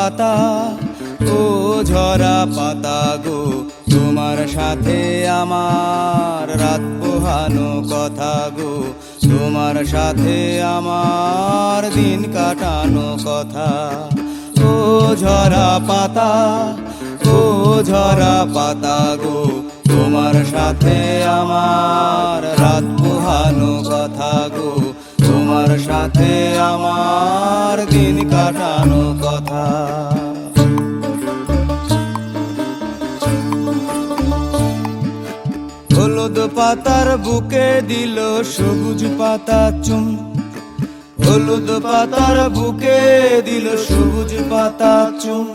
পাতা, ও ঝরা পাতা গো, তোমার সাথে আমার রাত পোহানো কথা গো, তোমার সাথে আমার দিন কাটানো কথা। ও ঝরা পাতা, ও ঝরা পাতা গো, তোমার সাথে আমার রাত পোহানো কথা গো, তোমার সাথে আমার দিন কাটানো কথা। হলুদ পাতার বুকে দিল সবুজ পাতা চুম, হলুদ পাতার বুকে দিল সবুজ পাতা চুম,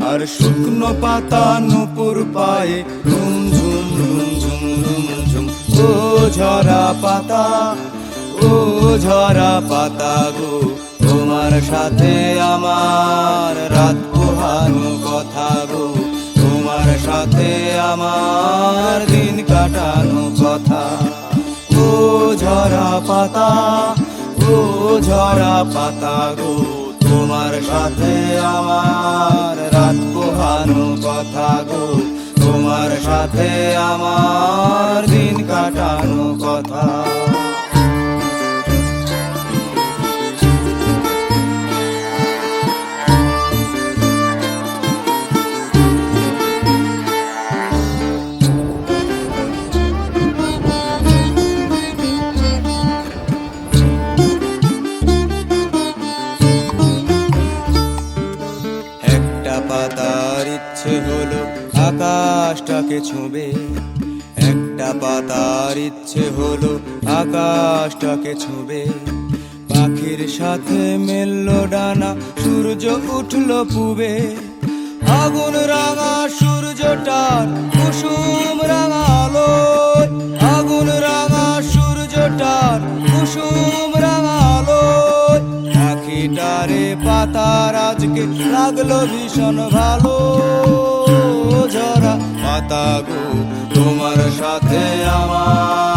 আর শুকনো পাতা নুপুর পায়ে ঝুম ঝুম ঝুম ঝুম ঝুম ঝুম। ও ঝরা পাতা, ও ঝরা পাতা গো, তোমার সাথে আমার রাত পোহানো কথা গো, তোমার সাথে আমার দিন কাটানো কথা। ও ঝরা পাতা, ও ঝরা পাতা গো, তোমার সাথে আমার রাত পোহানো কথা গো, তোমার সাথে আমার দিন কাটানো কথা। পাতার ইচ্ছে হলো আকাশটাকে ছুঁবে, একটা পাতার ইচ্ছে হলো আকাশটাকে ছুঁবে, পাখির সাথে মেললো ডানা, সূর্য উঠলো পূবে, আগুন রাঙা সূর্যটার কুসুম রাঙা আলোয়, আগুন রাঙা সূর্যটার কুসুম রাঙা আলোয়, পাখিটারে পাতার আজকে লাগলো ভীষণ ভালো। ঝরা পাতা গো, তোমার সাথে আমার